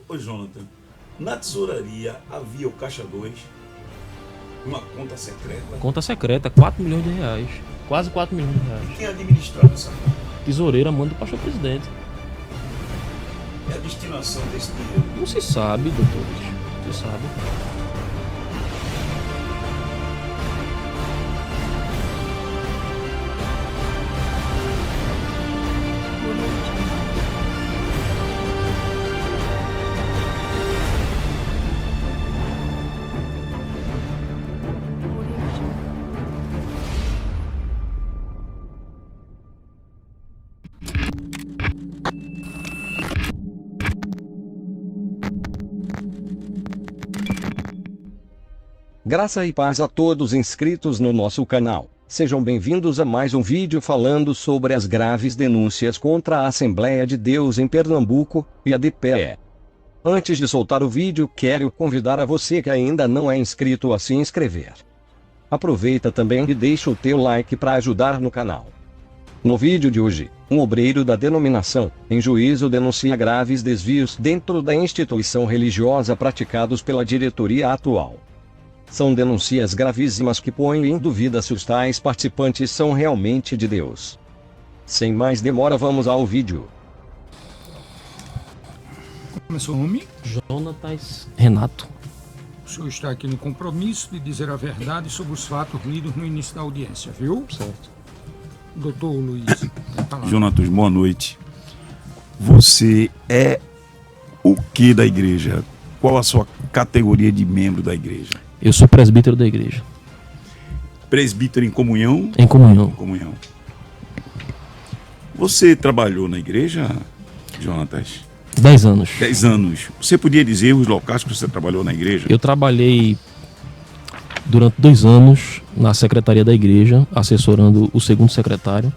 Ô Jonathan, na tesouraria havia o Caixa 2, uma conta secreta. Conta secreta, 4 milhões de reais. Quase 4 milhões de reais. Quem administrava essa conta? Tesoureira manda do pastor presidente. E a destinação desse dinheiro? Não se sabe, doutores. Não se sabe. Graça e paz a todos inscritos no nosso canal. Sejam bem-vindos a mais um vídeo falando sobre as graves denúncias contra a Assembleia de Deus em Pernambuco e a DPE. Antes de soltar o vídeo, quero convidar a você que ainda não é inscrito a se inscrever. Aproveita também e deixa o teu like para ajudar no canal. No vídeo de hoje, um obreiro da denominação, em juízo, denuncia graves desvios dentro da instituição religiosa praticados pela diretoria atual. São denúncias gravíssimas que põem em dúvida se os tais participantes são realmente de Deus. Sem mais demora, vamos ao vídeo. Como é seu nome? Jonatas Renato. O senhor está aqui no compromisso de dizer a verdade sobre os fatos lidos no início da audiência, viu? Certo. Doutor Luiz, tem a palavra. Jonatas, boa noite. Você é o que da igreja? Qual a sua categoria de membro da igreja? Eu sou presbítero da igreja. Presbítero em comunhão? Em comunhão. Em comunhão. Você trabalhou na igreja, Jonatas? 10 anos. 10 anos. Você podia dizer os locais que você trabalhou na igreja? Eu trabalhei durante 2 anos na secretaria da igreja, assessorando o segundo secretário.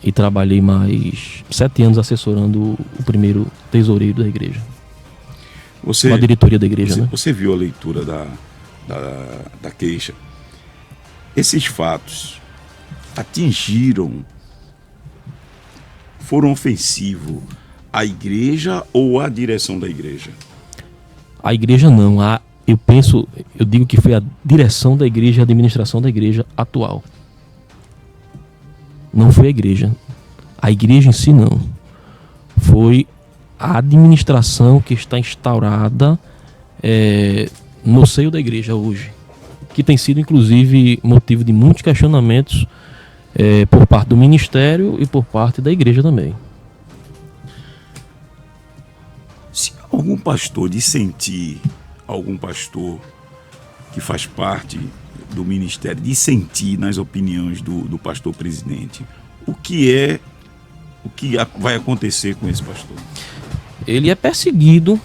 E trabalhei mais 7 anos assessorando o primeiro tesoureiro da igreja. Você, a diretoria da igreja, né? Você viu a leitura da queixa. Esses fatos foram ofensivos à igreja ou à direção da igreja? A igreja não. Eu digo que foi a direção da igreja e a administração da igreja atual. Não foi a igreja. A igreja em si não. Foi a administração que está instaurada no seio da igreja hoje, que tem sido inclusive motivo de muitos questionamentos por parte do ministério e por parte da igreja também. Se algum pastor dissentir, algum pastor que faz parte do ministério dissentir nas opiniões do pastor presidente, o que vai acontecer com esse pastor? Ele é perseguido,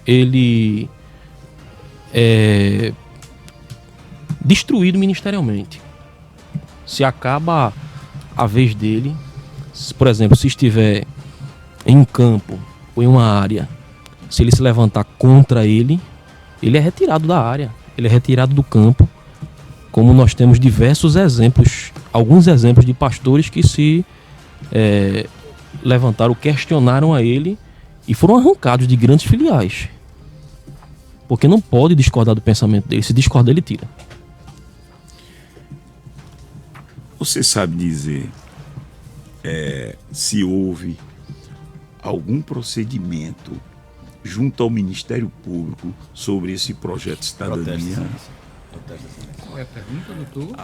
ele é destruído ministerialmente. Se acaba a vez dele, por exemplo, se estiver em um campo ou em uma área, se ele se levantar contra ele, ele é retirado da área, ele é retirado do campo, como nós temos diversos exemplos, alguns exemplos de pastores que se levantaram, questionaram a ele e foram arrancados de grandes filiais. Porque não pode discordar do pensamento dele. Se discordar, ele tira. Você sabe dizer se houve algum procedimento junto ao Ministério Público sobre esse projeto de cidadania? Qual é a pergunta, doutor?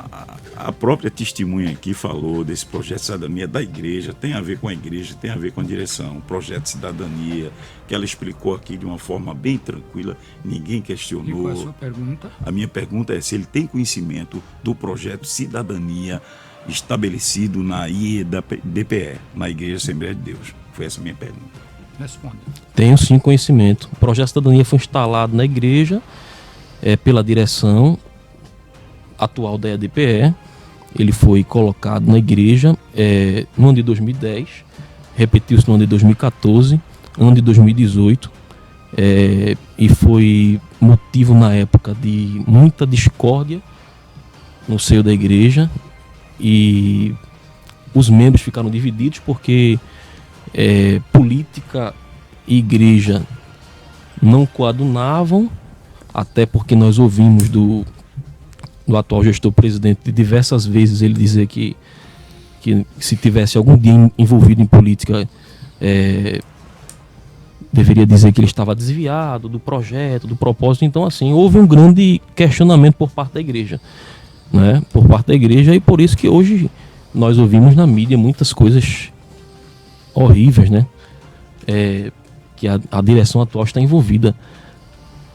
A própria testemunha aqui falou desse projeto de cidadania da igreja, tem a ver com a igreja, tem a ver com a direção. Projeto de cidadania, que ela explicou aqui de uma forma bem tranquila, ninguém E questionou. qual é a sua pergunta? A minha pergunta é se ele tem conhecimento do projeto cidadania estabelecido na IEDPE, na Igreja Assembleia de Deus. Foi essa a minha pergunta. Responda. Tenho sim conhecimento. O projeto de cidadania foi instalado na igreja pela direção atual da EDPE. Ele foi colocado na igreja no ano de 2010, repetiu-se no ano de 2014, ano de 2018, e foi motivo na época de muita discórdia no seio da igreja, e os membros ficaram divididos porque política e igreja não coadunavam, até porque nós ouvimos do atual gestor presidente de diversas vezes ele dizer que se tivesse algum dia envolvido em política, deveria dizer que ele estava desviado do projeto, do propósito. Então, assim, houve um grande questionamento por parte da igreja, né? Por parte da igreja, e por isso que hoje nós ouvimos na mídia muitas coisas horríveis, né? Que a direção atual está envolvida.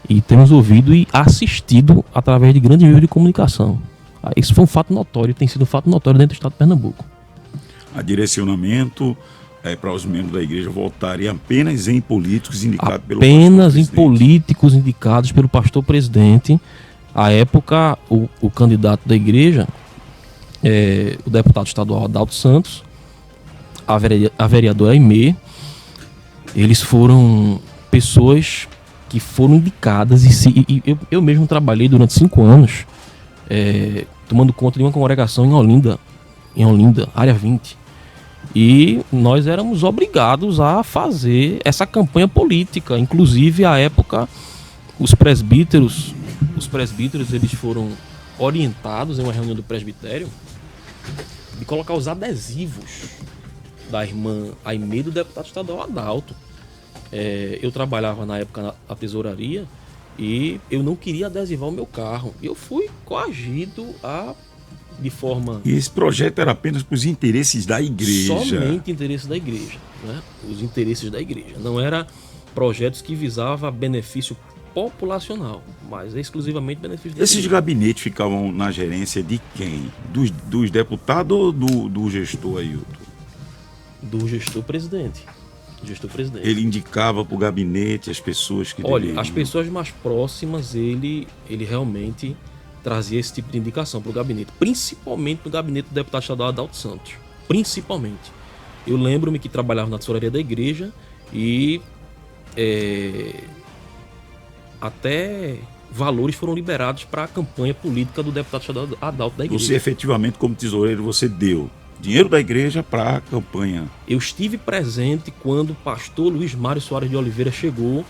E temos ouvido e assistido através de grandes meios de comunicação. Isso foi um fato notório, tem sido um fato notório dentro do estado de Pernambuco. A direcionamento para os membros da igreja votarem apenas em políticos indicados pelo pastor presidente. Apenas em políticos indicados pelo pastor presidente. À época, o candidato da igreja, o deputado estadual Adalto Santos, a vereadora Aimee, eles foram pessoas que foram indicadas, e eu mesmo trabalhei durante 5 anos tomando conta de uma congregação em Olinda, área 20. E nós éramos obrigados a fazer essa campanha política. Inclusive, à época, os presbíteros eles foram orientados em uma reunião do presbitério de colocar os adesivos da irmã Aimee do deputado estadual Adalto. Eu trabalhava na época na tesouraria e eu não queria adesivar o meu carro. Eu fui coagido de forma... E esse projeto era apenas para os interesses da igreja. Somente interesses da igreja, né? Os interesses da igreja. Não era projetos que visavam benefício populacional, mas exclusivamente benefício da igreja. Esses gabinetes ficavam na gerência de quem? Dos deputados ou do gestor Ailton? Do gestor presidente. Ele indicava para o gabinete as pessoas que deveriam... as pessoas mais próximas, ele realmente trazia esse tipo de indicação para o gabinete, principalmente no gabinete do deputado estadual Adalto Santos. Principalmente. Eu lembro-me que trabalhava na tesouraria da igreja e até valores foram liberados para a campanha política do deputado estadual Adalto da igreja. Você efetivamente, como tesoureiro, você deu dinheiro da igreja para a campanha? Eu estive presente quando o pastor Luiz Mário Soares de Oliveira chegou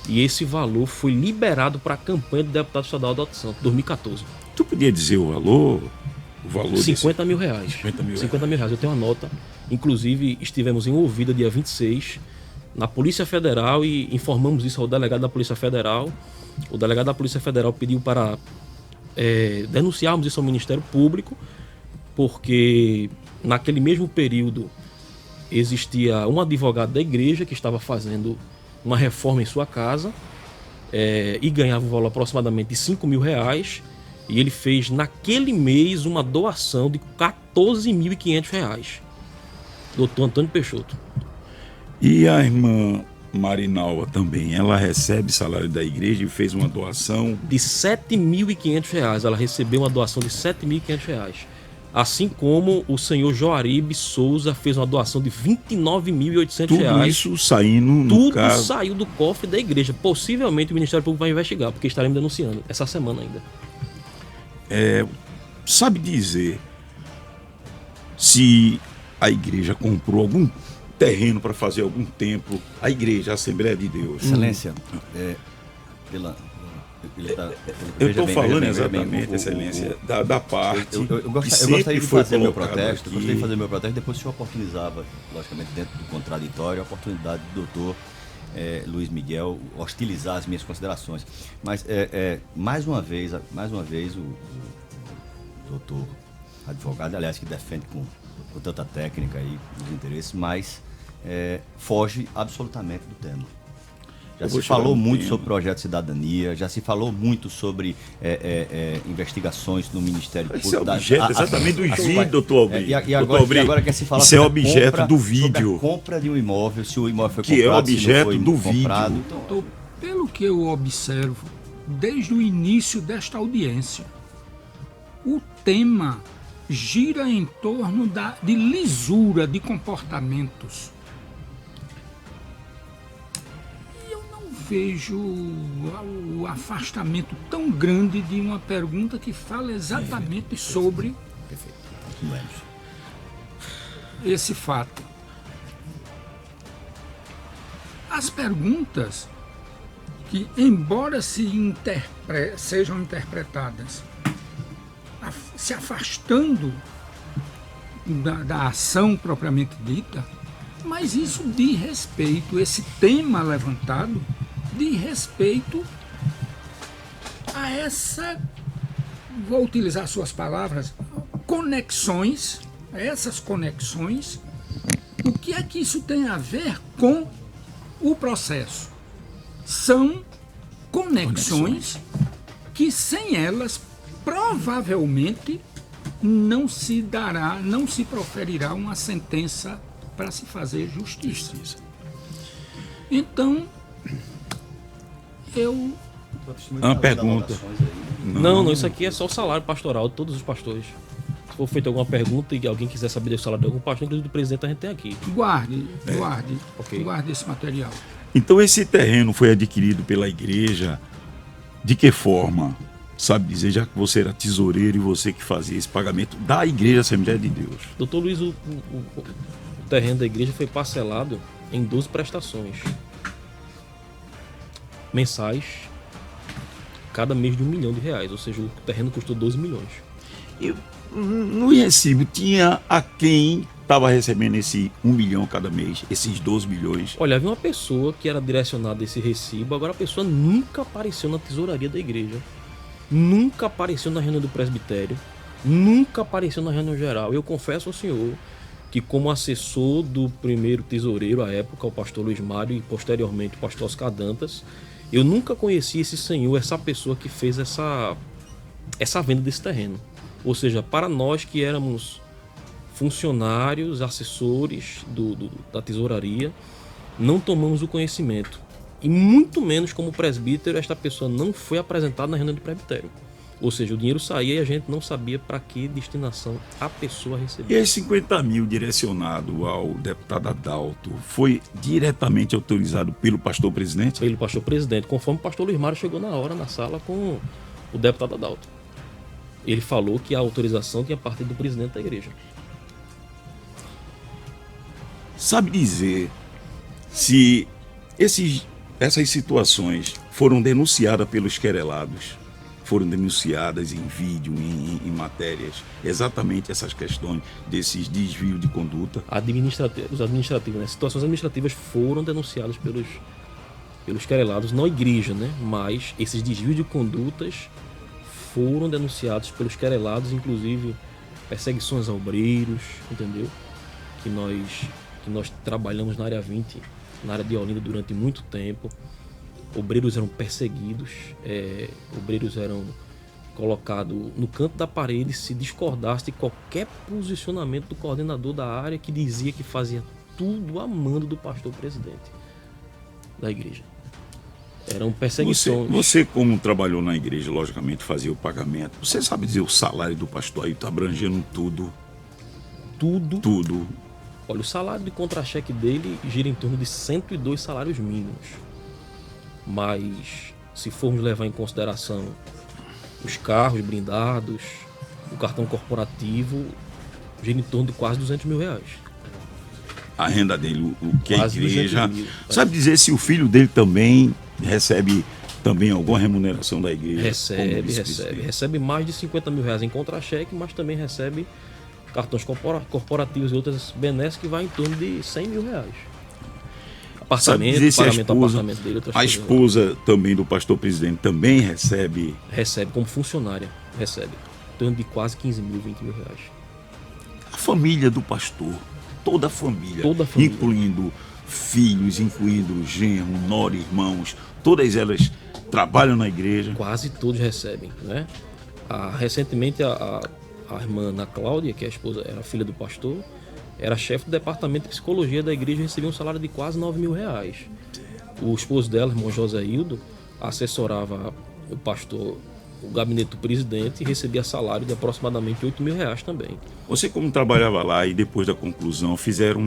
e esse valor foi liberado para a campanha do deputado estadual Adalto Santos, 2014. Tu podia dizer o valor? O valor 50 mil reais. 50 mil reais. Eu tenho uma nota. Inclusive, estivemos em Ouvida dia 26, na Polícia Federal, e informamos isso ao delegado da Polícia Federal. O delegado da Polícia Federal pediu para denunciarmos isso ao Ministério Público, porque naquele mesmo período existia um advogado da igreja que estava fazendo uma reforma em sua casa e ganhava um valor aproximadamente de 5 mil reais, e ele fez naquele mês uma doação de 14.500 reais. Doutor Antônio Peixoto. E a irmã Marinalva também, ela recebe salário da igreja e fez uma doação de 7.500 reais. Ela recebeu uma doação de 7.500 reais. Assim como o senhor Joaribe Souza fez uma doação de 29.800 reais. Tudo isso saindo no caso... Tudo saiu do cofre da igreja. Possivelmente o Ministério Público vai investigar, porque estaremos denunciando essa semana ainda. Sabe dizer se a igreja comprou algum terreno para fazer algum templo? A igreja, a Assembleia de Deus. Excelência, eu estou falando exatamente, Excelência, da parte. Eu gostaria de fazer meu protesto. Gostaria de fazer meu protesto. Depois o senhor oportunizava, logicamente, dentro do contraditório, a oportunidade do doutor Luiz Miguel hostilizar as minhas considerações. Mas, mais uma vez, o doutor advogado, aliás, que defende com tanta técnica aí os interesses, mas foge absolutamente do tema. Já se falou muito sobre projeto de cidadania, já se falou muito sobre investigações no Ministério Público. Isso é objeto exatamente do vídeo, doutor Albri. E agora quer se falar isso é objeto do vídeo. Sobre a compra de um imóvel, se o imóvel foi comprado, que é objeto se não foi do comprado. vídeo. Então, pelo que eu observo, desde o início desta audiência, o tema gira em torno de lisura de comportamentos. Vejo o afastamento tão grande de uma pergunta que fala exatamente sobre esse fato. as perguntas que, embora sejam interpretadas se afastando da ação propriamente dita, mas isso diz respeito, esse tema levantado, diz respeito a essa, vou utilizar suas palavras, conexões, essas conexões. O que é que isso tem a ver com o processo? São conexões que sem elas provavelmente não se proferirá uma sentença para se fazer justiça. Então, Uma pergunta. Não, isso aqui é só o salário pastoral de todos os pastores. Se for feita alguma pergunta e alguém quiser saber do salário de algum pastor, inclusive do presidente, a gente tem aqui. Guarde Ok. guarde esse material. Então esse terreno foi adquirido pela igreja de que forma? Sabe dizer, já que você era tesoureiro e você que fazia esse pagamento da Igreja Assembleia de Deus. Doutor Luiz, o terreno da igreja foi parcelado em 12 prestações mensais, cada mês de R$1 milhão, ou seja, o terreno custou 12 milhões. E no recibo tinha a quem estava recebendo esse 1 milhão cada mês, esses 12 milhões. Olha, havia uma pessoa que era direcionada a esse recibo, agora a pessoa nunca apareceu na tesouraria da igreja, nunca apareceu na reunião do presbitério, nunca apareceu na reunião geral. Eu confesso ao senhor que, como assessor do primeiro tesoureiro à época, o pastor Luiz Mário, e posteriormente o pastor Oscar Dantas, eu nunca conheci esse senhor, essa pessoa que fez essa venda desse terreno. Ou seja, para nós que éramos funcionários, assessores da tesouraria, não tomamos o conhecimento. E muito menos como presbítero, esta pessoa não foi apresentada na reunião do presbitério. Ou seja, o dinheiro saía e a gente não sabia para que destinação a pessoa recebia. E esses 50 mil direcionado ao deputado Adalto foi diretamente autorizado pelo pastor presidente? Pelo pastor presidente, conforme o pastor Luiz Mário chegou na hora na sala com o deputado Adalto. Ele falou que a autorização tinha partido do presidente da igreja. Sabe dizer se essas situações foram denunciadas pelos querelados, foram denunciadas em vídeo, em matérias, exatamente essas questões desses desvios de conduta? Os administrativos, né? Situações administrativas foram denunciadas pelos querelados, não a igreja, né? Mas esses desvios de condutas foram denunciados pelos querelados, inclusive perseguições a obreiros, entendeu? Que nós trabalhamos na área 20, na área de Olinda durante muito tempo. Obreiros eram perseguidos, obreiros eram colocados no canto da parede se discordasse de qualquer posicionamento do coordenador da área, que dizia que fazia tudo a mando do pastor presidente da igreja. Eram perseguições. Você como trabalhou na igreja, logicamente fazia o pagamento. Você sabe dizer o salário do pastor aí está abrangendo tudo? Tudo. Olha, o salário de contra-cheque dele gira em torno de 102 salários mínimos. Mas, se formos levar em consideração os carros blindados, o cartão corporativo, gira em torno de quase R$200 mil. A renda dele, o que Quase a igreja... 200 mil. Sabe dizer se o filho dele também recebe alguma remuneração da igreja? Recebe mais de R$50 mil em contra-cheque, mas também recebe cartões corporativos e outras benesses que vai em torno de R$100 mil. Apartamento, pagamento do apartamento dele, outras coisas. A esposa também do pastor presidente também recebe? Recebe como funcionária, recebe. Em torno de quase R$15 mil, R$20 mil. A família do pastor, toda a família, família. Incluindo filhos, incluindo genro, nora, irmãos, todas elas trabalham na igreja? Quase todos recebem, né? Recentemente a irmã Ana Cláudia, que é a esposa, era filha do pastor, era chefe do departamento de psicologia da igreja e recebia um salário de quase R$9 mil. O esposo dela, irmão José Hildo, assessorava o pastor, o gabinete do presidente, e recebia salário de aproximadamente R$8 mil também. Você, como trabalhava lá e depois da conclusão fizeram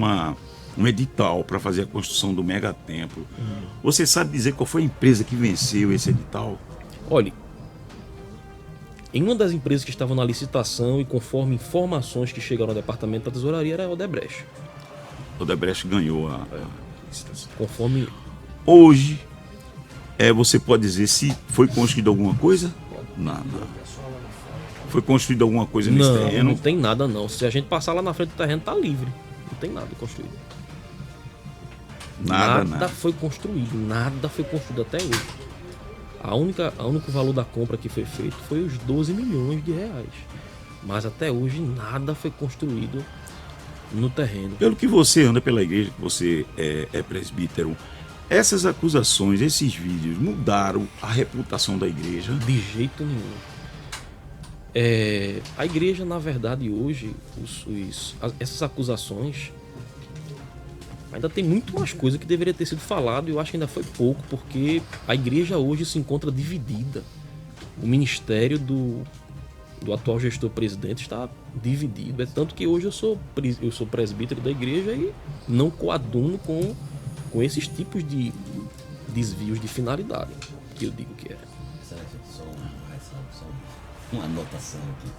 um edital para fazer a construção do megatemplo, você sabe dizer qual foi a empresa que venceu esse edital? Olha, em uma das empresas que estavam na licitação e conforme informações que chegaram ao departamento da tesouraria era a Odebrecht. Odebrecht ganhou a licitação. Conforme Hoje, você pode dizer se foi construída alguma coisa? Não. Foi construída alguma coisa nesse terreno? Não tem nada não. Se a gente passar lá na frente do terreno, tá livre. Não tem nada construído. Nada foi construído. Nada foi construído até hoje. O único valor da compra que foi feito foi os 12 milhões de reais. Mas até hoje nada foi construído no terreno. Pelo que você anda pela igreja, que você é presbítero, essas acusações, esses vídeos mudaram a reputação da igreja? De jeito nenhum. A igreja, na verdade, hoje, essas acusações, ainda tem muito mais coisa que deveria ter sido falado e eu acho que ainda foi pouco, porque a igreja hoje se encontra dividida. O ministério do atual gestor-presidente está dividido. É tanto que hoje eu sou presbítero da igreja e não coaduno com esses tipos de desvios de finalidade, que eu digo que é. Só uma anotação aqui.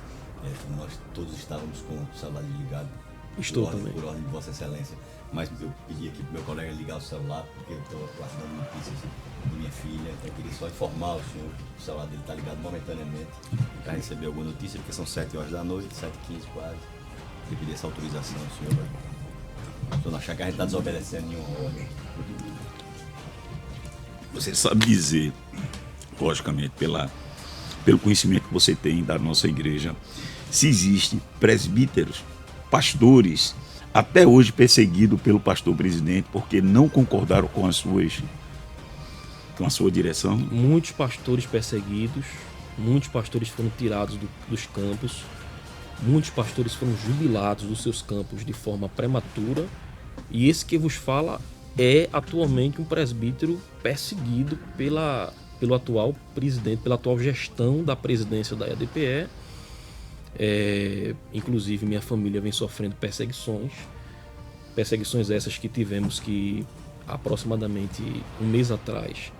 Nós todos estávamos com o celular ligado. Estou também. Por ordem de Vossa Excelência. Mas eu pedi aqui para o meu colega ligar o celular, porque eu estou guardando notícias de minha filha. Então eu queria só informar o senhor que o celular dele está ligado momentaneamente para receber alguma notícia, porque são 7 horas da noite, 7h15 quase. Eu pedi essa autorização ao senhor para o senhor não achar que a gente está desobedecendo nenhuma ordem. Você sabe dizer, logicamente, pelo conhecimento que você tem da nossa igreja, se existem presbíteros, pastores, até hoje perseguidos pelo pastor presidente porque não concordaram com a sua direção? Muitos pastores perseguidos, muitos pastores foram tirados dos campos, muitos pastores foram jubilados dos seus campos de forma prematura, e esse que vos fala é atualmente um presbítero perseguido pelo atual presidente, pela atual gestão da presidência da EADPE. Inclusive minha família vem sofrendo perseguições essas que tivemos que aproximadamente um mês atrás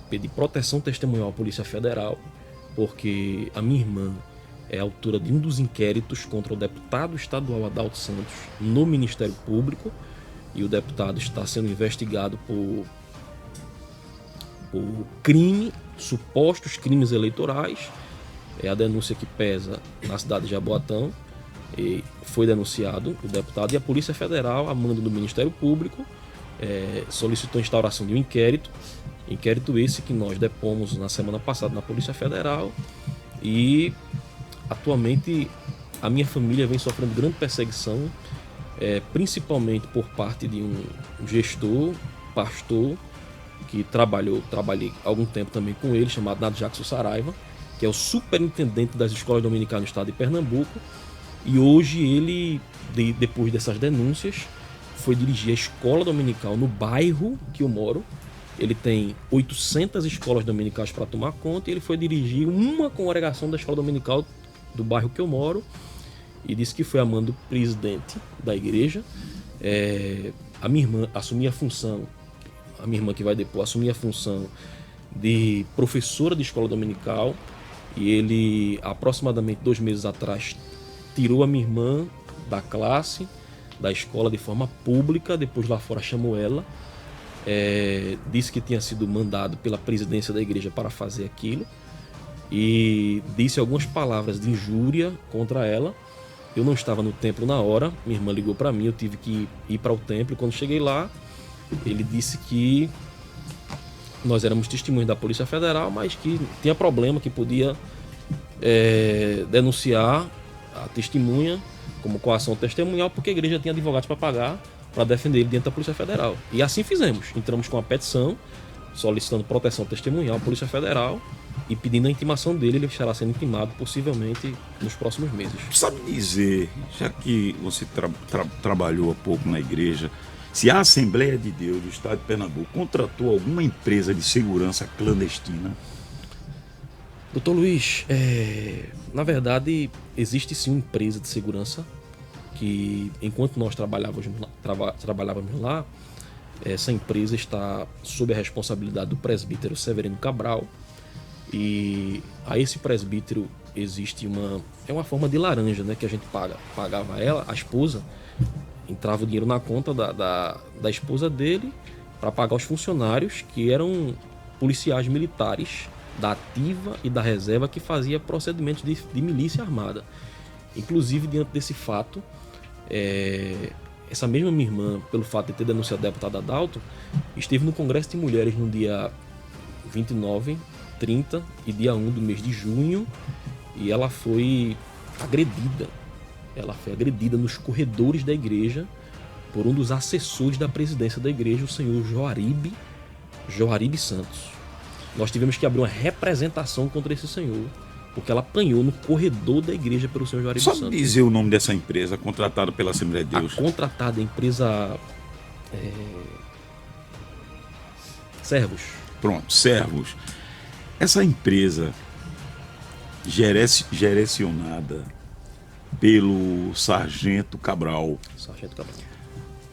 pedir proteção testemunhal à Polícia Federal, porque a minha irmã é autora de um dos inquéritos contra o deputado estadual Adalto Santos no Ministério Público, e o deputado está sendo investigado por supostos crimes eleitorais. É a denúncia que pesa na cidade de Jaboatão. E foi denunciado o deputado, e a Polícia Federal, a mando do Ministério Público, solicitou a instauração de um inquérito esse que nós depomos na semana passada na Polícia Federal, e atualmente a minha família vem sofrendo grande perseguição, principalmente por parte de um gestor, pastor, que trabalhei algum tempo também com ele, chamado Nado Jackson Saraiva, que é o superintendente das escolas dominicais no estado de Pernambuco, e hoje ele, depois dessas denúncias, foi dirigir a escola dominical no bairro que eu moro. Ele tem 800 escolas dominicais para tomar conta, e ele foi dirigir uma congregação da escola dominical do bairro que eu moro, e disse que foi a mando do presidente da igreja. A minha irmã assumia a função, a minha irmã que vai depor, assumia a função de professora de escola dominical, e ele, aproximadamente 2 meses atrás, tirou a minha irmã da classe, da escola, de forma pública. Depois lá fora chamou ela, disse que tinha sido mandado pela presidência da igreja para fazer aquilo, e disse algumas palavras de injúria contra ela. Eu não estava no templo na hora, minha irmã ligou para mim, eu tive que ir para o templo, e quando cheguei lá, ele disse que nós éramos testemunhas da Polícia Federal, mas que tinha problema, que podia denunciar a testemunha como coação testemunhal, porque a igreja tinha advogados para pagar para defender ele diante da Polícia Federal. E assim fizemos. Entramos com a petição solicitando proteção testemunhal à Polícia Federal e pedindo a intimação dele. Ele estará sendo intimado possivelmente nos próximos meses. Sabe dizer, já que você trabalhou há pouco na igreja, se a Assembleia de Deus do Estado de Pernambuco contratou alguma empresa de segurança clandestina? Doutor Luiz, na verdade, existe sim uma empresa de segurança que, enquanto nós trabalhávamos lá, essa empresa está sob a responsabilidade do presbítero Severino Cabral, e a esse presbítero existe uma forma de laranja, né, que a gente pagava ela, a esposa, entrava o dinheiro na conta da esposa dele, para pagar os funcionários que eram policiais militares da ativa e da reserva que fazia procedimentos de milícia armada. Inclusive, diante desse fato, essa mesma minha irmã, pelo fato de ter denunciado a deputada Adalto, esteve no Congresso de Mulheres no dia 29, 30 e dia 1 do mês de junho, e ela foi agredida. Ela foi agredida nos corredores da igreja por um dos assessores da presidência da igreja, o senhor Joaribe Santos. Nós tivemos que abrir uma representação contra esse senhor, porque ela apanhou no corredor da igreja pelo senhor Joaribe Santos. Só dizer o nome dessa empresa contratada pela Assembleia de Deus. A contratada, a empresa Servos. Pronto, Servos. Essa empresa gerecionada pelo Sargento Cabral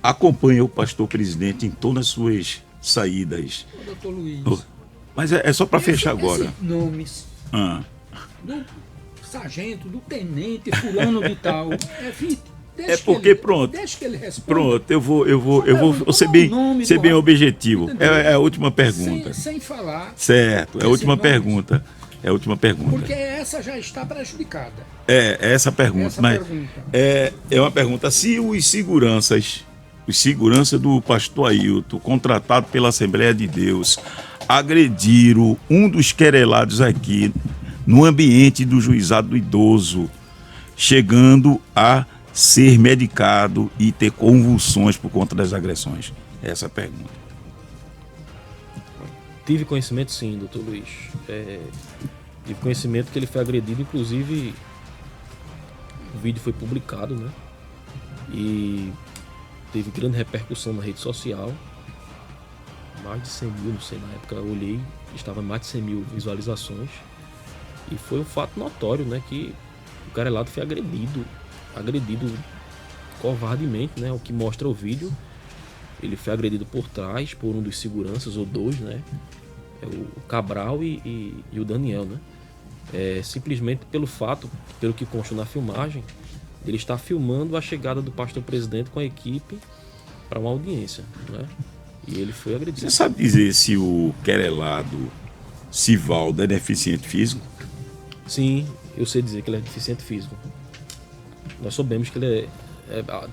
acompanha o pastor presidente em todas as suas saídas. Doutor Luiz. Mas é só para fechar agora. Esses nomes do sargento, do tenente, fulano de tal. Deixa que ele responda. Pronto, eu vou ser bem objetivo. É a última pergunta. Sem falar. Certo, é a última pergunta. É a última pergunta. Porque essa já está prejudicada. É essa pergunta. É uma pergunta. Se os seguranças do pastor Ailton, contratado pela Assembleia de Deus, agrediram um dos querelados aqui no ambiente do juizado do idoso, chegando a ser medicado e ter convulsões por conta das agressões? Essa é a pergunta. Tive conhecimento, sim, doutor Luiz. Tive conhecimento que ele foi agredido, inclusive o vídeo foi publicado, né? E teve grande repercussão na rede social. Mais de 100 mil, não sei, na época eu olhei, estava mais de 100 mil visualizações. E foi um fato notório, né? Que o querelado foi agredido covardemente, né? O que mostra o vídeo. Ele foi agredido por trás, por um dos seguranças, ou dois, né? O Cabral e o Daniel, né? Simplesmente pelo fato, pelo que consta na filmagem, ele está filmando a chegada do pastor presidente com a equipe para uma audiência, né? E ele foi agredido. Você sabe dizer se o querelado Sivaldo é deficiente físico? Sim, eu sei dizer que ele é deficiente físico. Nós soubemos que ele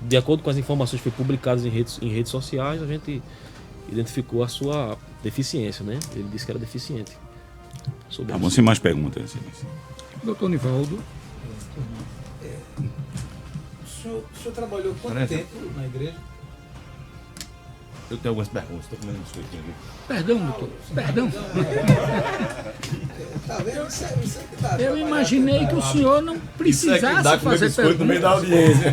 de acordo com as informações que foram publicadas em redes sociais, a gente identificou a sua deficiência, né? Ele disse que era deficiente. Tá bom, sem mais perguntas. Doutor Nivaldo. O senhor trabalhou quanto tempo na igreja? Eu tenho algumas perguntas, estou comendo um biscoitinho aqui. Perdão, doutor. Perdão. Tá vendo? Isso é que dá. Eu imaginei que o senhor não precisasse fazer perguntas. No meio da audiência.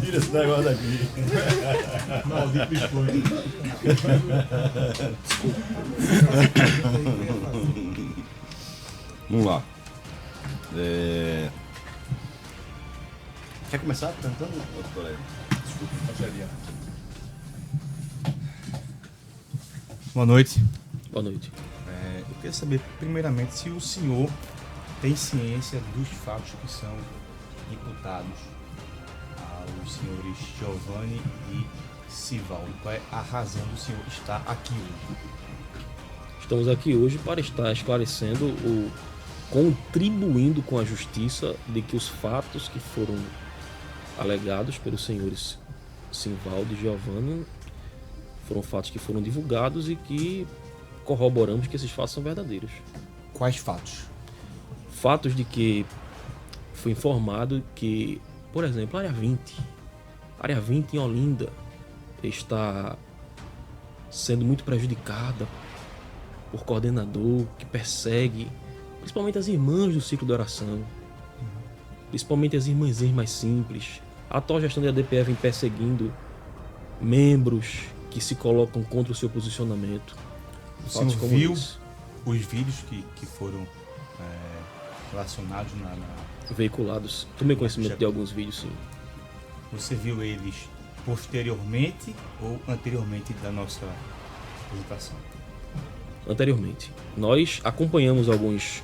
Tira esse negócio daqui. Maldito biscoito. Vamos lá. Quer começar cantando, outro colega? Desculpa, Boa noite. Boa noite. Eu queria saber, primeiramente, se o senhor tem ciência dos fatos que são imputados aos senhores Giovanni e Sivaldo. Qual é a razão do senhor estar aqui hoje? Estamos aqui hoje para estar esclarecendo contribuindo com a justiça de que os fatos que foram alegados pelos senhores Sivaldo e Giovanni foram fatos que foram divulgados e que corroboramos que esses fatos são verdadeiros. Quais fatos? Fatos de que foi informado que, por exemplo, a área 20 em Olinda está sendo muito prejudicada por coordenador que persegue principalmente as irmãs do ciclo de oração, principalmente as irmãzinhas mais simples. A atual gestão da ADPE vem perseguindo membros que se colocam contra o seu posicionamento. O senhor viu os vídeos que foram relacionados veiculados? Tomei conhecimento de alguns vídeos, sim. Você viu eles posteriormente ou anteriormente da nossa apresentação? Anteriormente. Nós acompanhamos alguns...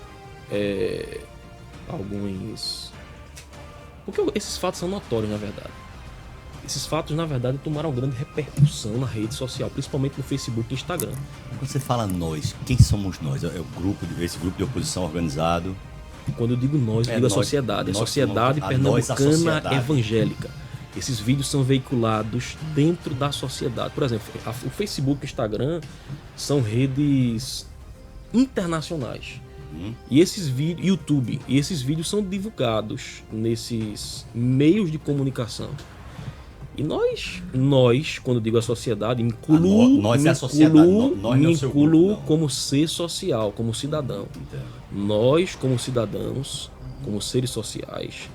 Porque esses fatos são notórios, na verdade. Esses fatos, na verdade, tomaram grande repercussão na rede social, principalmente no Facebook e Instagram. Quando você fala nós, quem somos nós? É o grupo, esse grupo de oposição organizado? Quando eu digo nós, eu digo a sociedade. A sociedade pernambucana evangélica. Esses vídeos são veiculados dentro da sociedade. Por exemplo, o Facebook e o Instagram são redes internacionais. E esses vídeos, YouTube, e esses vídeos são divulgados nesses meios de comunicação. E nós, quando digo a sociedade, me incluo como ser social, como cidadão. Nós, como cidadãos, como seres sociais,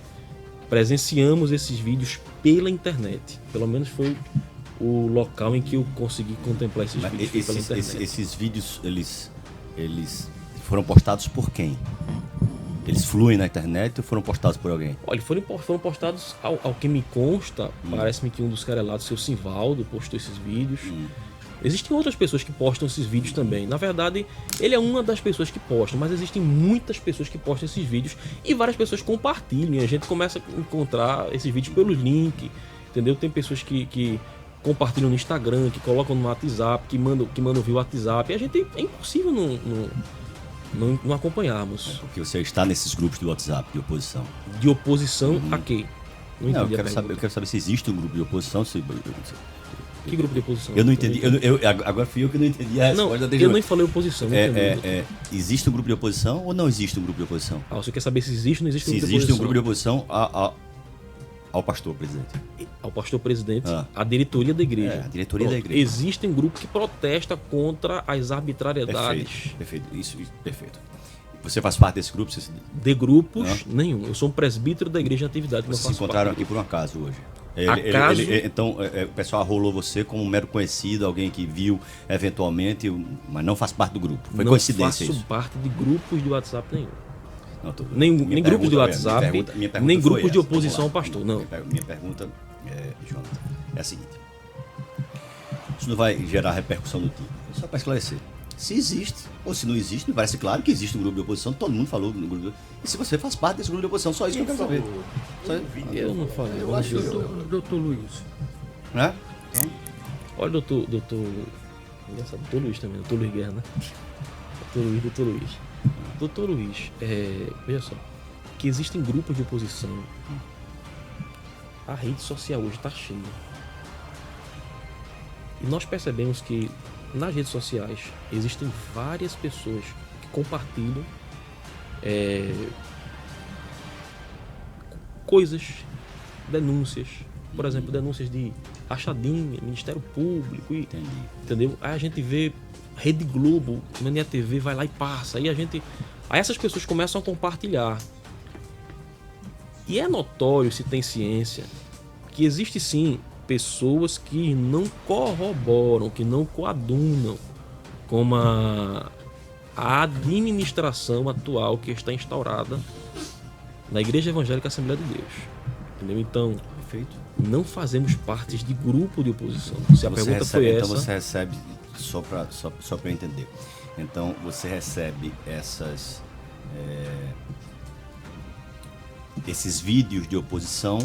presenciamos esses vídeos pela internet. Pelo menos foi o local em que eu consegui contemplar esses vídeos pela internet. Esses vídeos, eles foram postados por quem? Eles fluem na internet ou foram postados por alguém? Olha, foram postados, ao que me consta, parece-me que um dos querelados, seu Simvaldo, postou esses vídeos. Existem outras pessoas que postam esses vídeos também. Na verdade, ele é uma das pessoas que postam, mas existem muitas pessoas que postam esses vídeos e várias pessoas compartilham. E a gente começa a encontrar esses vídeos pelos links, entendeu? Tem pessoas que compartilham no Instagram, que colocam no WhatsApp, que mandam via WhatsApp. E a gente, é impossível não acompanharmos. Porque você está nesses grupos de WhatsApp de oposição. De oposição a quê? Não, eu quero saber se existe um grupo de oposição. Que grupo de oposição? Eu não entendi. Agora fui eu que não entendi a resposta. Eu nem falei oposição. Existe um grupo de oposição ou não existe um grupo de oposição? Você quer saber se existe ou não existe um grupo de oposição? Se existe um grupo de oposição ao pastor presidente. Ao pastor presidente, à diretoria da igreja. A diretoria da igreja. Existe um grupo que protesta contra as arbitrariedades. Perfeito. Isso, perfeito. Você faz parte desse grupo? De grupos, nenhum. Eu sou um presbítero da igreja em atividade. Vocês se encontraram aqui por um acaso hoje? Então, o pessoal arrolou você como um mero conhecido, alguém que viu eventualmente, mas não faz parte do grupo. Foi coincidência isso? Não faço parte de grupos de WhatsApp nenhum. Não, nem grupos de WhatsApp, nem grupos de oposição ao pastor, não. Minha pergunta, Jonathan, é a seguinte. Isso não vai gerar repercussão no time. Só para esclarecer. Se existe, ou se não existe, me parece claro que existe um grupo de oposição, todo mundo falou no grupo. E se você faz parte desse grupo de oposição, só isso que eu quero saber. Eu não falei. Eu acho que doutor Luiz. Né? Olha, doutor Luiz também, doutor Luiz Guerra, né? Doutor Luiz. Doutor Luiz, veja só, que existem grupos de oposição. A rede social hoje está cheia. E nós percebemos que nas redes sociais existem várias pessoas que compartilham coisas, denúncias. Por exemplo, denúncias de rachadinha, Ministério Público, entendeu? Aí a gente vê Rede Globo, Mania TV vai lá e passa. Aí essas pessoas começam a compartilhar. E é notório, se tem ciência, que existe sim pessoas que não corroboram, que não coadunam com a administração atual que está instaurada na Igreja Evangélica Assembleia de Deus. Entendeu? Então, não fazemos parte de grupo de oposição. Se a pergunta foi essa... Então você recebe, só para eu entender, então você recebe esses vídeos de oposição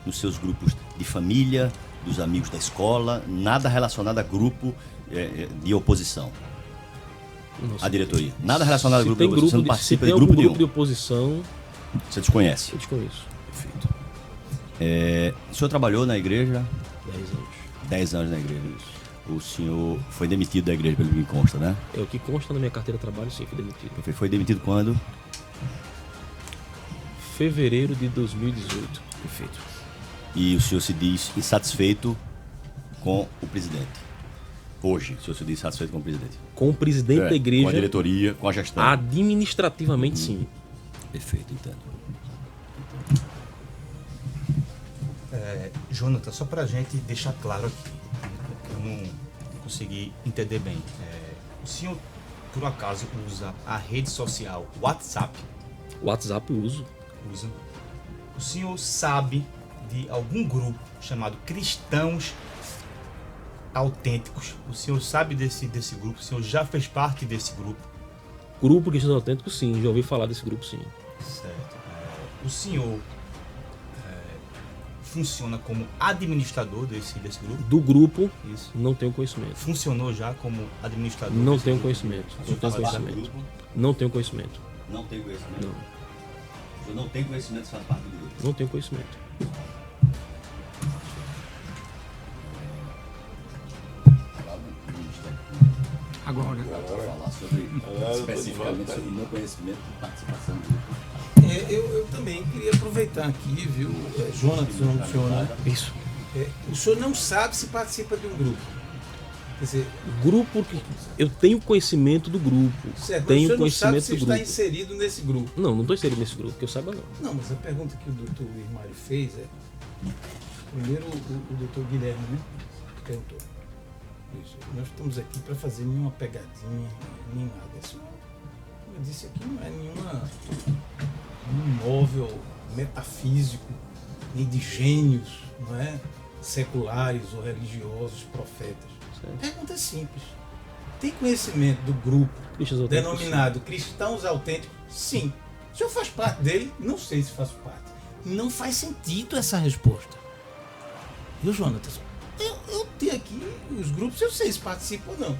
nos seus grupos de família, dos amigos da escola, nada relacionado a grupo de oposição. A diretoria. Nada relacionado a grupo de oposição. Você não participa de grupo nenhum. De oposição. Você desconhece? Eu desconheço. Perfeito. O senhor trabalhou na igreja? 10 anos. 10 anos na igreja. Isso. O senhor foi demitido da igreja, pelo que me consta, né? É o que consta na minha carteira de trabalho, sim, fui demitido. Foi demitido quando? Fevereiro de 2018. Perfeito. E o senhor se diz insatisfeito com o presidente? Hoje, o senhor se diz insatisfeito com o presidente? Com o presidente da igreja. Com a diretoria, com a gestão? Administrativamente, sim. Perfeito, entendo. Jonathan, só pra gente deixar claro aqui, eu não consegui entender bem. O senhor, por acaso, usa a rede social WhatsApp? WhatsApp uso. Usa. O senhor sabe de algum grupo chamado Cristãos Autênticos? O senhor sabe desse grupo? O senhor já fez parte desse grupo? Grupo Cristãos Autênticos, sim. Já ouvi falar desse grupo, sim. Certo. O senhor funciona como administrador desse grupo? Do grupo, Isso. não tenho conhecimento. Funcionou já como administrador? Não desse tenho grupo? conhecimento. Não tenho Faz parte do conhecimento. grupo? Não tenho conhecimento. Não tem conhecimento? Não. O senhor não tem conhecimento se faz parte do grupo? Não tenho conhecimento. Agora, Falar sobre especificamente sobre o meu conhecimento de participação do grupo. Eu também queria aproveitar aqui, viu, Jonas, o nome do senhor, né? Isso. O senhor não sabe se participa de um grupo. Quer dizer, Grupo que eu tenho conhecimento do grupo. certo, mas o Tenho senhor não sabe conhecimento se do está grupo. inserido nesse grupo. Não estou inserido nesse grupo, que eu saiba não. Não, mas a pergunta que o doutor Luiz Mário fez é... Primeiro o doutor Guilherme, né? Perguntou. Isso. Nós estamos aqui para fazer nenhuma pegadinha, nem nada. Isso, como eu disse aqui, não é nenhum móvel metafísico, nem de gênios, não é? Seculares ou religiosos, profetas. Certo. Pergunta simples. Tem conhecimento do grupo Cristãos autênticos, denominado Cristãos Autênticos? Sim. O senhor faz parte dele? Não sei se faço parte. Não faz sentido essa resposta. Viu, Jonatas? Eu tenho aqui os grupos, eu sei se participo ou não.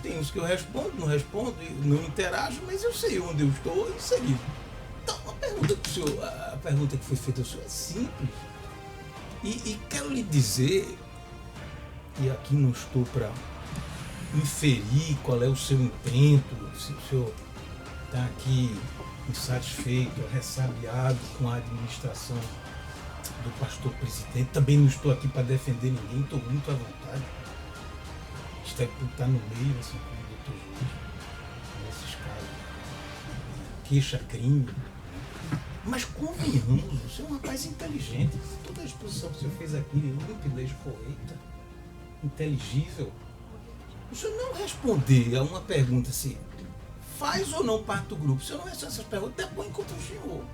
Tem uns que eu respondo, não respondo, não interajo, mas eu sei onde eu estou inserido. Então, a pergunta que foi feita ao senhor é simples. E quero lhe dizer, e aqui não estou para inferir qual é o seu intento, se o senhor está aqui insatisfeito, ressabiado com a administração do pastor presidente. Também não estou aqui para defender ninguém, estou muito à vontade. Está no meio, assim, como o doutor Júlio, nesses casos, queixa-crime. Mas convenhamos, o senhor é um rapaz inteligente. Toda a exposição que o senhor fez aqui, límpida, espoeita, inteligível. O senhor não responder a uma pergunta assim, faz ou não parte do grupo. O senhor não responder essas perguntas, depõe contra o senhor.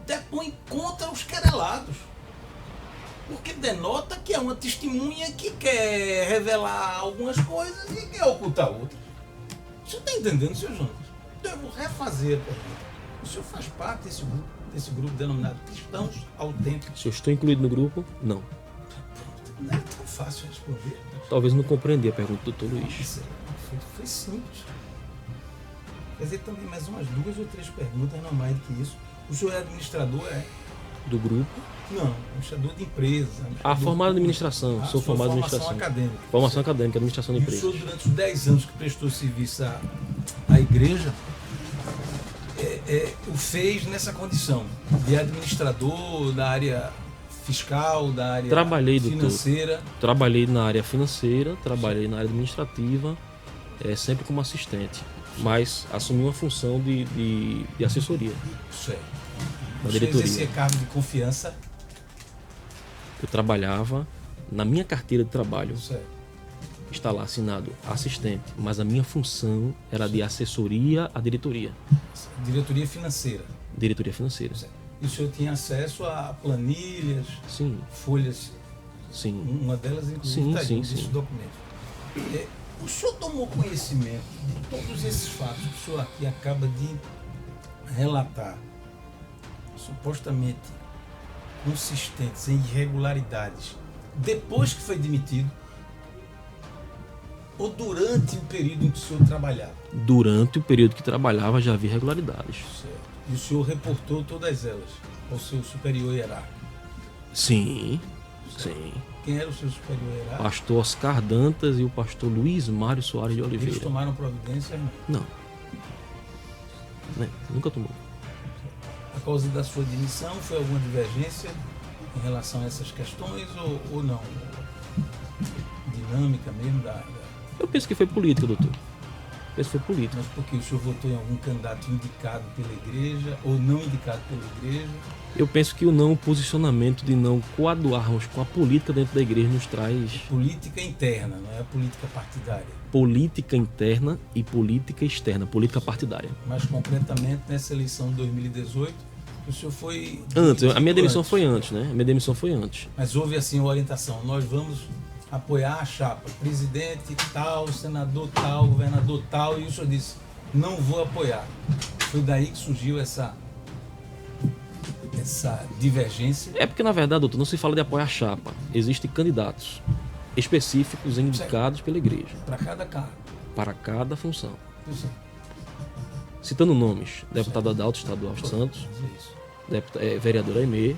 Depõe contra os querelados. Porque denota que é uma testemunha que quer revelar algumas coisas e quer ocultar outras. O senhor está entendendo, senhor Jonas? Então eu vou refazer a pergunta. O senhor faz parte desse grupo denominado Cristãos Autênticos? Se eu estou incluído no grupo, não. Não é tão fácil responder. Talvez não compreendi a pergunta do doutor Luiz. Foi simples. Quer dizer, também mais umas 2 ou 3 perguntas, não mais do que isso. O senhor é administrador, é? Do grupo. Não, administrador de empresas. Formado em administração. Sou formado em administração. Formação acadêmica. Formação acadêmica, administração de E o empresas. senhor, durante os 10 anos que prestou serviço à igreja, o fez nessa condição de administrador da área fiscal, da área financeira. Trabalhei na área financeira, trabalhei na área administrativa, sempre como assistente, mas assumi uma função de assessoria. Certo. Na O senhor diretoria. exercia cargo de confiança. Eu trabalhava na minha carteira de trabalho, Certo. está lá assinado assistente, mas a minha função era de assessoria à diretoria. Diretoria financeira. Diretoria financeira. Certo. E o senhor tinha acesso a planilhas, Sim, folhas, sim. uma delas inclusive Sim, está aí, sim, desses sim. documentos. O senhor tomou conhecimento de todos esses fatos que o senhor aqui acaba de relatar, supostamente consistentes em irregularidades, depois que foi demitido ou durante o período em que o senhor trabalhava? Durante o período que trabalhava já havia irregularidades. Certo. E o senhor reportou todas elas ao seu superior hierárquico? Sim, sim. Quem era o seu superior hierárquico? Pastor Oscar Dantas e o pastor Luiz Mário Soares de Eles Oliveira. tomaram providência? Não. Não. Né? Nunca tomou. A causa da sua demissão foi alguma divergência em relação a essas questões ou não? Dinâmica mesmo Eu penso que foi política, doutor. Penso que foi política. Mas porque o senhor votou em algum candidato indicado pela igreja ou não indicado pela igreja? Eu penso que o posicionamento de não coaduarmos com a política dentro da igreja nos traz Política interna, não é a política partidária. política interna e política externa, política partidária. Mais concretamente, nessa eleição de 2018, o senhor foi... Antes, a minha demissão antes. foi antes, né? A minha demissão foi antes. Mas houve assim uma orientação, nós vamos apoiar a chapa, presidente tal, senador tal, governador tal, e o senhor disse, não vou apoiar. Foi daí que surgiu essa essa divergência? É porque, na verdade, doutor, não se fala de apoio à chapa. Existem candidatos específicos indicados pela igreja Para cada cargo. para cada função. Isso. Citando nomes: deputado Adalto, estadual de Santos, vereador Aimee,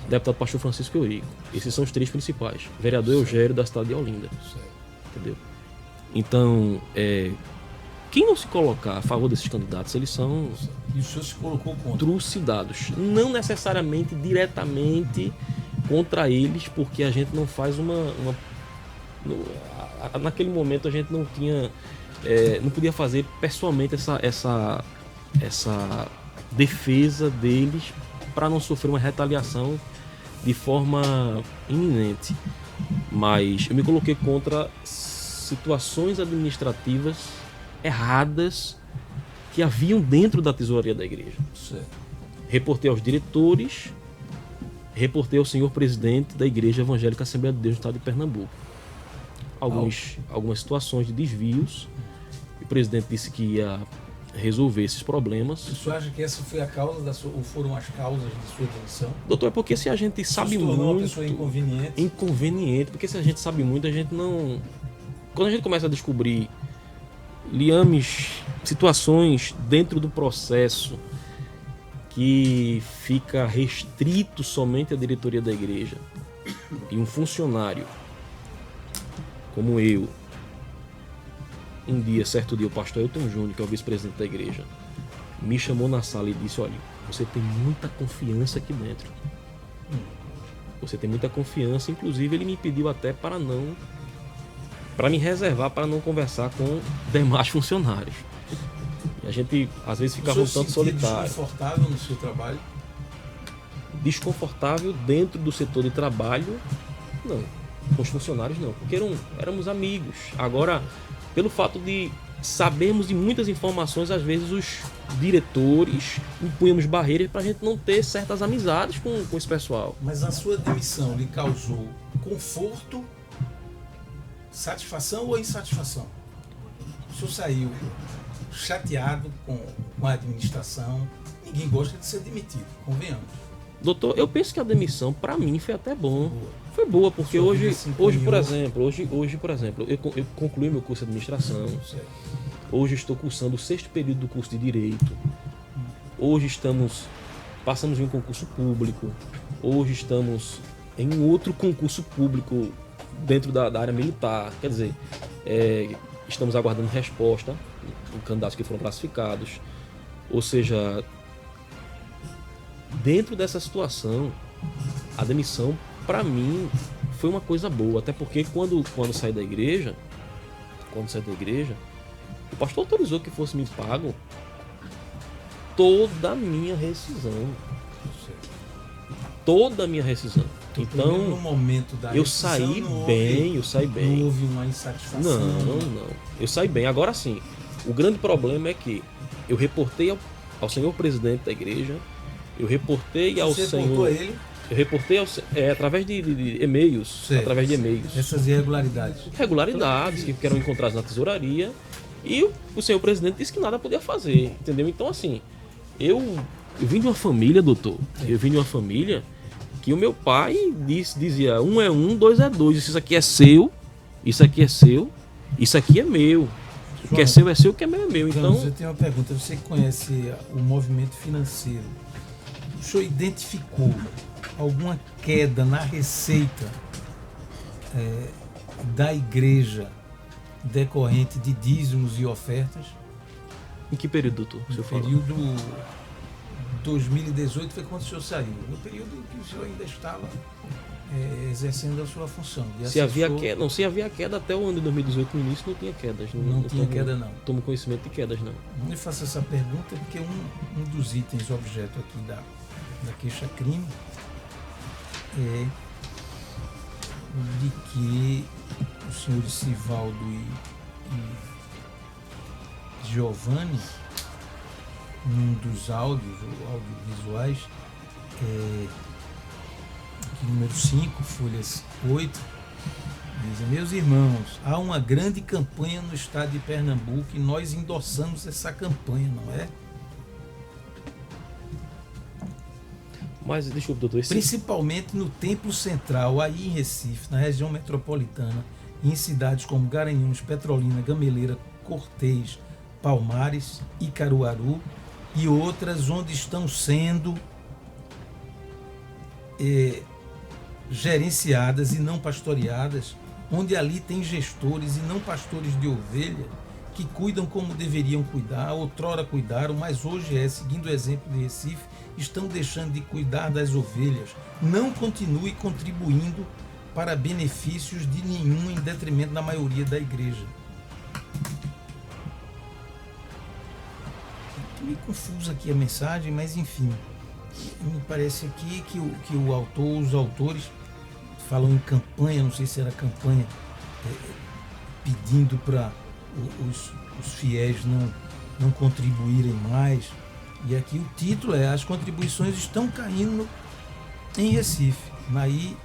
deputado pastor Francisco Eurico. Esses são os três principais. Vereador Eugério, da cidade de Olinda. Entendeu? Então, quem não se colocar a favor desses candidatos, eles são E o senhor se colocou contra? trucidados. Não necessariamente diretamente contra eles, porque a gente não faz naquele momento a gente não tinha, não podia fazer pessoalmente essa defesa deles para não sofrer uma retaliação de forma iminente. Mas eu me coloquei contra situações administrativas erradas que haviam dentro da tesouraria da igreja. Certo. Reportei aos diretores, reportei ao senhor presidente da Igreja Evangélica Assembleia de Deus do Estado de Pernambuco. Algumas situações de desvios. O presidente disse que ia resolver esses problemas. O senhor acha que essa foi a causa ou foram as causas de sua demissão? Doutor, é porque se a gente sabe Se tornou muito... uma pessoa inconveniente? Inconveniente, porque se a gente sabe muito, a gente não... Quando a gente começa a descobrir liames, situações dentro do processo que fica restrito somente à diretoria da igreja e um funcionário como eu, certo dia, o pastor Elton Júnior, que é o vice-presidente da igreja, me chamou na sala e disse: olha, você tem muita confiança aqui dentro. Você tem muita confiança, inclusive ele me pediu até para me reservar para não conversar com demais funcionários. E a gente às vezes ficava um tanto solitário. Desconfortável no seu trabalho? Desconfortável dentro do setor de trabalho, não. Com os funcionários não, porque éramos amigos. Agora, pelo fato de sabermos de muitas informações, às vezes os diretores impunhamos barreiras para a gente não ter certas amizades com esse pessoal. Mas a sua demissão lhe causou conforto, satisfação ou insatisfação? O senhor saiu chateado com a administração? Ninguém gosta de ser demitido, convenhamos. Doutor, eu penso que a demissão, para mim, foi até bom. Foi boa, porque hoje, por exemplo, eu concluí meu curso de administração. Hoje estou cursando o 6º período do curso de Direito. Hoje passamos em um concurso público. Hoje estamos em um outro concurso público dentro da área militar. Quer dizer, estamos aguardando resposta em candidatos que foram classificados. Ou seja, dentro dessa situação, a demissão, para mim, foi uma coisa boa. Até porque quando saí da igreja, o pastor autorizou que fosse me pago toda a minha rescisão. Toda a minha rescisão. Então, no momento da eu saí bem. Não houve uma insatisfação? Não. Eu saí bem. Agora sim, o grande problema é que eu reportei ao senhor presidente da igreja, eu reportei ao senhor... senhor... reportou ele? Eu reportei através de e-mails. Certo. Através de e-mails. Essas irregularidades? Irregularidades que eram encontradas na tesouraria. E o senhor presidente disse que nada podia fazer. Entendeu? Então, assim, eu vim de uma família, doutor. Eu vim de uma família que o meu pai dizia: 1 é 1, 2 é 2. Isso aqui é seu, isso aqui é seu, isso aqui é meu. O que é seu, o que é meu é meu. Então, eu tenho uma pergunta. Você que conhece o movimento financeiro, o senhor identificou alguma queda na receita da igreja decorrente de dízimos e ofertas? Em que período, doutor? No período 2018 foi quando o senhor saiu. No período em que o senhor ainda estava exercendo a sua função. Se havia queda até o ano de 2018, no início não tinha quedas. Não tinha queda, não. Tomo conhecimento de quedas, não. Eu faço essa pergunta porque um dos itens objeto aqui da queixa-crime é de que o senhor Sivaldo e Giovanni, num dos audiovisuais, aqui número 5, folhas 8, dizem: meus irmãos, há uma grande campanha no estado de Pernambuco e nós endossamos essa campanha, não é? Mas, desculpa, doutor, principalmente no Templo Central, aí em Recife, na região metropolitana, e em cidades como Garanhuns, Petrolina, Gameleira, Cortês, Palmares e Caruaru, e outras onde estão sendo gerenciadas e não pastoreadas, onde ali tem gestores e não pastores de ovelha que cuidam como deveriam cuidar, outrora cuidaram, mas hoje seguindo o exemplo de Recife, estão deixando de cuidar das ovelhas. Não continue contribuindo para benefícios de nenhum em detrimento da maioria da igreja. Estou meio confuso aqui a mensagem, mas enfim, me parece aqui que os autores falam em campanha, não sei se era campanha, pedindo para os fiéis não contribuírem mais. E aqui o título é: as contribuições estão caindo em Recife, na IEADPE.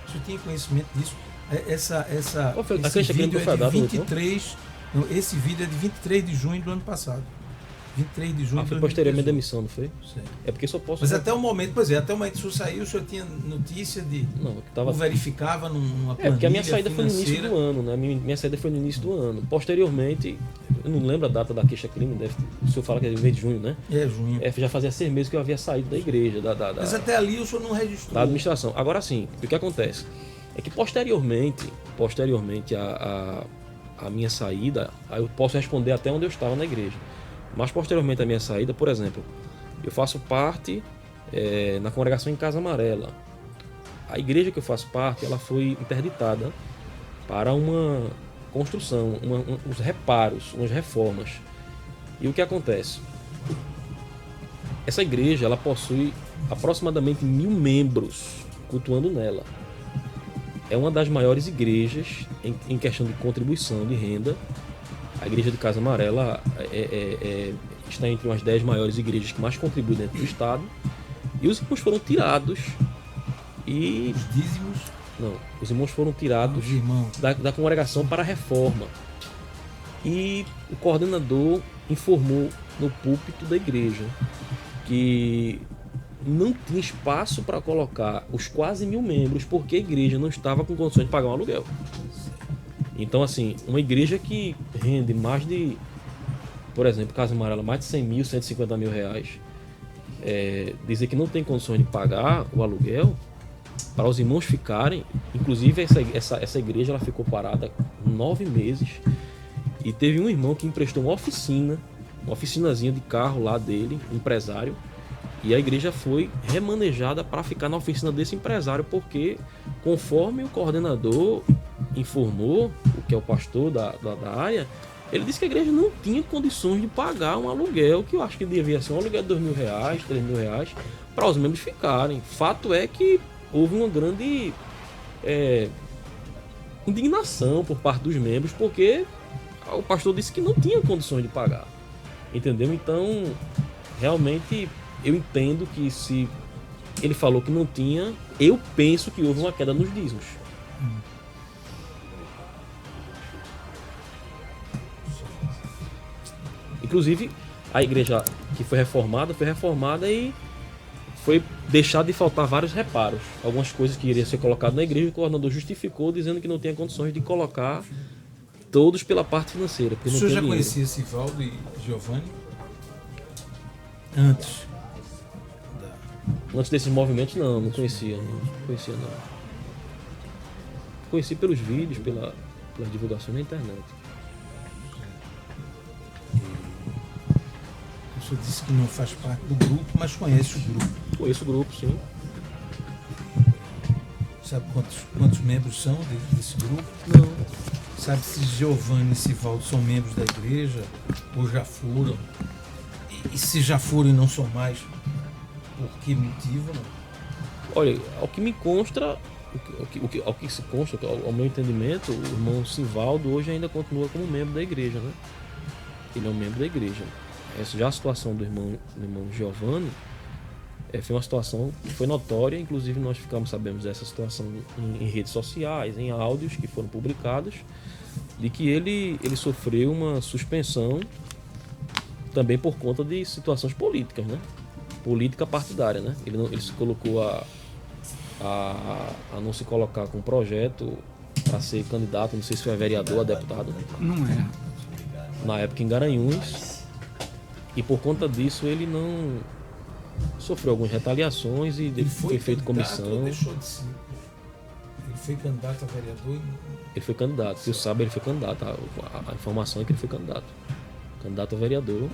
Você tinha conhecimento disso? Esse vídeo é de 23. Não, esse vídeo é de 23 de junho do ano passado. 23 de junho. Foi posteriormente da demissão, não foi? Sim. É porque só posso. Mas até o momento, até o momento que isso saiu, o senhor tinha notícia de. Não, que tava. Verificava numa planilha. Porque a minha saída financeira. foi no início do ano, né? Minha saída foi no início do ano. Posteriormente, eu não lembro a data da queixa-crime, o senhor fala que é mês de junho, né? É, junho. Já fazia 6 meses que eu havia saído da igreja. Mas até ali o senhor não registrou. Da administração. Agora sim, o que acontece? É que posteriormente a minha saída, aí eu posso responder até onde eu estava na igreja. Mas posteriormente à minha saída, por exemplo, eu faço parte na congregação em Casa Amarela. A igreja que eu faço parte, ela foi interditada para uma construção, uns reparos, umas reformas. E o que acontece? Essa igreja, ela possui aproximadamente 1000 membros cultuando nela. É uma das maiores igrejas em questão de contribuição de renda. A igreja de Casa Amarela está entre umas 10 maiores igrejas que mais contribuem dentro do estado. E os irmãos foram tirados. E os dízimos? Não, os irmãos foram tirados da congregação para a reforma. E o coordenador informou no púlpito da igreja que não tinha espaço para colocar os quase 1000 membros, porque a igreja não estava com condições de pagar um aluguel. Então, assim, uma igreja que rende mais de, por exemplo, Casa Amarela, mais de 100 mil, 150 mil reais, dizer que não tem condições de pagar o aluguel, para os irmãos ficarem, inclusive essa igreja ela ficou parada 9 meses, e teve um irmão que emprestou uma oficinazinha de carro lá dele, empresário, e a igreja foi remanejada para ficar na oficina desse empresário, porque conforme o coordenador informou, o que é o pastor da área, ele disse que a igreja não tinha condições de pagar um aluguel, que eu acho que devia ser um aluguel de R$2.000, R$3.000, para os membros ficarem. Fato é que houve uma grande indignação por parte dos membros, porque o pastor disse que não tinha condições de pagar. Entendeu? Então, realmente, eu entendo que se ele falou que não tinha, eu penso que houve uma queda nos dízimos. Inclusive, a igreja que foi reformada e foi deixado de faltar vários reparos. Algumas coisas que iriam ser colocadas na igreja, o coordenador justificou, dizendo que não tinha condições de colocar todos pela parte financeira. O senhor já conhecia Sivaldo e Giovanni? Antes desses movimentos, não conhecia. Conheci pelos vídeos, pelas divulgações na internet. O senhor disse que não faz parte do grupo, mas conhece o grupo. Conheço o grupo, sim. Sabe quantos membros são desse grupo? Não. Sabe se Giovanni e Sivaldo são membros da igreja ou já foram? E se já foram e não são mais, por que motivo? Não? Olha, ao que me consta, ao que se consta, ao meu entendimento, o irmão Sivaldo hoje ainda continua como membro da igreja, né? Ele é um membro da igreja. Já a situação do irmão Giovanni foi uma situação que foi notória, inclusive nós sabemos dessa situação em redes sociais, em áudios que foram publicados, de que ele sofreu uma suspensão também por conta de situações políticas, né? política partidária, né? Ele se colocou a não se colocar com um projeto para ser candidato, não sei se foi a vereador, a deputado, Não é. na época em Garanhuns, e por conta disso ele não sofreu algumas retaliações e Ele foi feito candidato ou comissão. deixou de ser? Ele foi candidato a vereador e Ele foi candidato, que eu saiba, ele foi candidato. A informação é que ele foi candidato a vereador,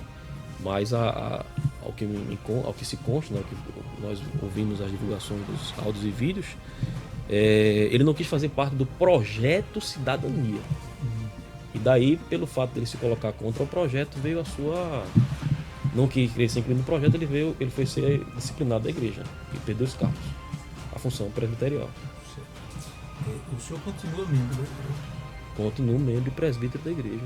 mas ao que se consta, né, que nós ouvimos as divulgações dos áudios e vídeos, ele não quis fazer parte do projeto Cidadania. E daí, pelo fato dele se colocar contra o projeto, veio a sua... Não que ele se incluiu no projeto, ele foi ser disciplinado da igreja e perdeu os cargos, a função presbiterial. o senhor continua membro, né? Continuo membro e presbítero da igreja.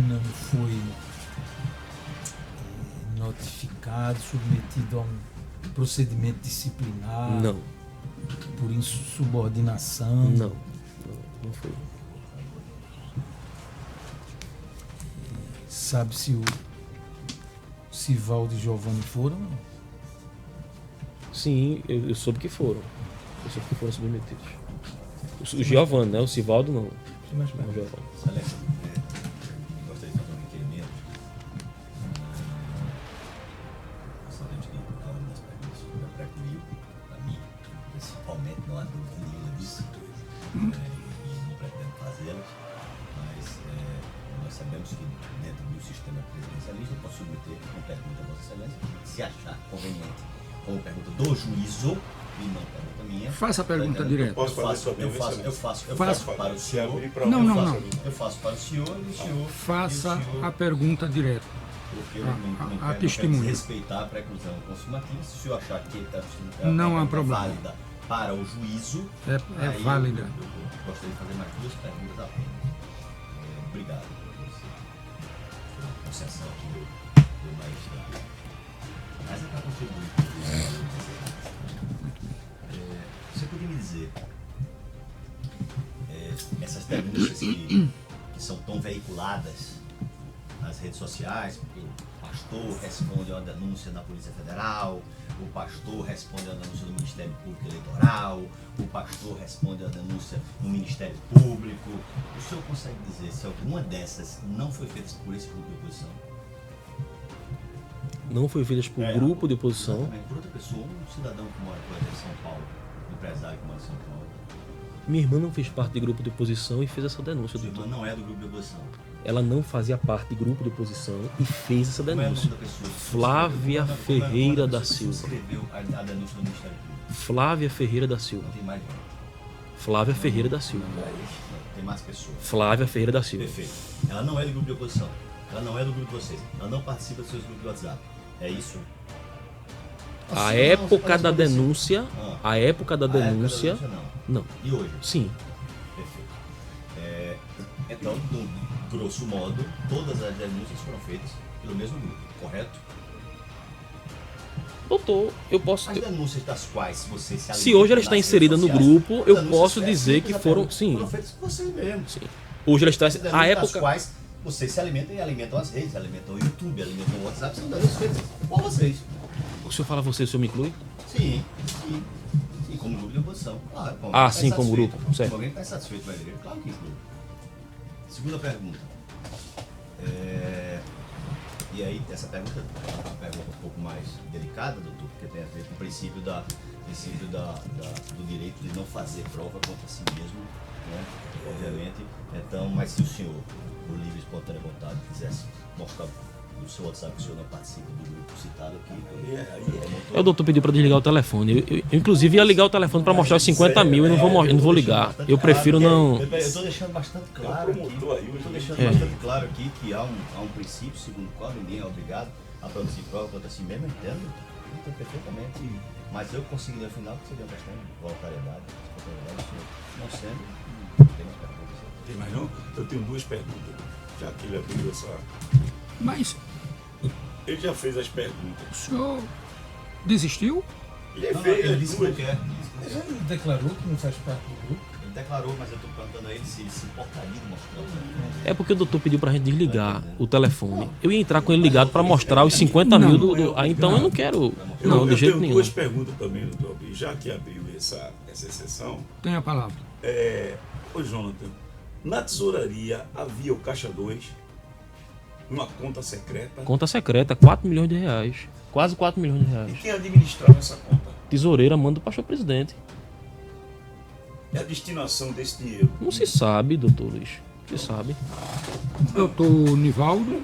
Não foi notificado, submetido a um procedimento disciplinar? Não. Por insubordinação? Não foi. Sabe se o Sivaldo e Giovanni foram? Sim, eu soube que foram. Eu soube que foram submetidos. O Giovanni, né? O Sivaldo não. Mais Não, o Giovanni. Excelência, gostaria de fazer um requerimento. Sabemos que é uma das perguntas que vai para comigo, para mim, principalmente, não há dúvida nenhuma disso, e não pretendo fazê-las, mas nós sabemos que dentro do sistema presidencialista eu posso submeter uma pergunta a Vossa Excelência, se achar conveniente, como pergunta do juízo, e não pergunta minha. Faça a pergunta direto. Eu faço para o senhor. Não. Eu faço para o senhor e o senhor. Faça a pergunta direto. Porque eu a não quero testemunha. desrespeitar a preclusão consumativa. Se o senhor achar que Não há é problema. válida para o juízo, É aí válida. Eu gostaria de fazer mais duas perguntas apenas. Obrigado pela concessão aqui do magistrado. Mas é para contribuir. Você podia me dizer essas denúncias que são tão veiculadas nas redes sociais, porque o pastor responde a uma denúncia na Polícia Federal, o pastor responde a uma denúncia no Ministério Público Eleitoral, o pastor responde a denúncia no Ministério Público. O senhor consegue dizer se alguma dessas não foi feita por esse grupo de oposição? Não foi feita por grupo de oposição. Exatamente, por outra pessoa, um cidadão que mora, por exemplo, em São Paulo, um empresário que mora em São Paulo. Minha irmã não fez parte de grupo de oposição e fez essa denúncia. Sua irmã não é do grupo de oposição. Ela não fazia parte de grupo de oposição e fez essa Como é o nome denúncia. da pessoa? Flávia Ferreira da Silva. Escreveu a denúncia no Ministério Público. Flávia Ferreira da Silva. Não tem mais ninguém. Flávia Ferreira da Silva. Não, tem mais pessoas. Flávia Ferreira da Silva. Perfeito. Ela não é do grupo de oposição. Ela não é do grupo de vocês. Ela não participa dos seus grupos de WhatsApp. É isso? A época da denúncia, a época da denúncia, não. E hoje? Sim. Perfeito. Então, do grosso modo, todas as denúncias foram feitas pelo mesmo grupo, correto? Doutor, eu posso... As denúncias das quais você se Se hoje ela está inserida no grupo, eu posso dizer que foram... Sim. Foram feitas por vocês mesmos. Sim. Hoje ela está... As denúncias A das época... quais vocês se alimentam e alimentam as redes, alimentam o YouTube, alimentam o WhatsApp, são denúncias feitas por vocês. O senhor fala você, o senhor me inclui? Sim. E como grupo de oposição. Claro. Sim, como grupo. Certo. Se alguém está insatisfeito com a igreja, claro que inclui. Segunda pergunta. E aí, essa pergunta é uma pergunta um pouco mais delicada, doutor, porque tem a ver com o princípio do direito de não fazer prova contra si mesmo, né? Obviamente. Então, mas se o senhor, por livre e espontânea vontade, quisesse mostrar no seu WhatsApp que o senhor não participa do grupo citado aqui, O doutor pediu para desligar o telefone. Eu, inclusive, ia ligar o telefone para mostrar os 50 mil e não vou ligar. Eu prefiro não... Eu estou deixando bastante claro aqui, que há um princípio segundo o qual ninguém é obrigado a produzir prova contra si mesmo, entendo perfeitamente. Mas eu consegui no final que seria uma questão de voluntariedade, não sendo, não tem mais perguntas. Tem mais não? Eu tenho duas perguntas, já que ele abriu essa... Mas Ele já fez as perguntas. o senhor desistiu? Ele fez Ele disse que não quer. Ele declarou que não faz parte do grupo. Ele declarou, mas eu estou perguntando a ele se ele se importaria de mostrar. É porque o doutor pediu pra gente desligar o telefone. Eu ia entrar com ele ligado pra mostrar os 50 mil do... Ah, então eu não quero. Não, de jeito tenho nenhum. duas perguntas também, doutor Albi, já que abriu essa exceção. Tem a palavra. Ô, Jonathan, na tesouraria havia o Caixa 2, uma conta secreta. Conta secreta, 4 milhões de reais. Quase 4 milhões de E reais. quem administrava essa conta? Tesoureira manda o pastor presidente. É a destinação desse dinheiro. Não se sabe, doutor Luiz. Não se sabe. Doutor Nivaldo,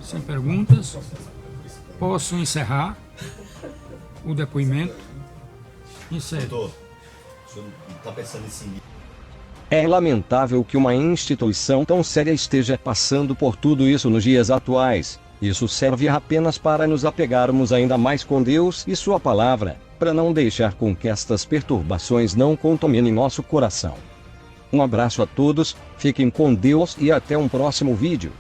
sem perguntas. Posso encerrar o depoimento? Encerro. Doutor, o senhor está pensando em seguir? É lamentável que uma instituição tão séria esteja passando por tudo isso nos dias atuais. Isso serve apenas para nos apegarmos ainda mais com Deus e Sua palavra, para não deixar com que estas perturbações não contaminem nosso coração. Um abraço a todos, fiquem com Deus e até um próximo vídeo.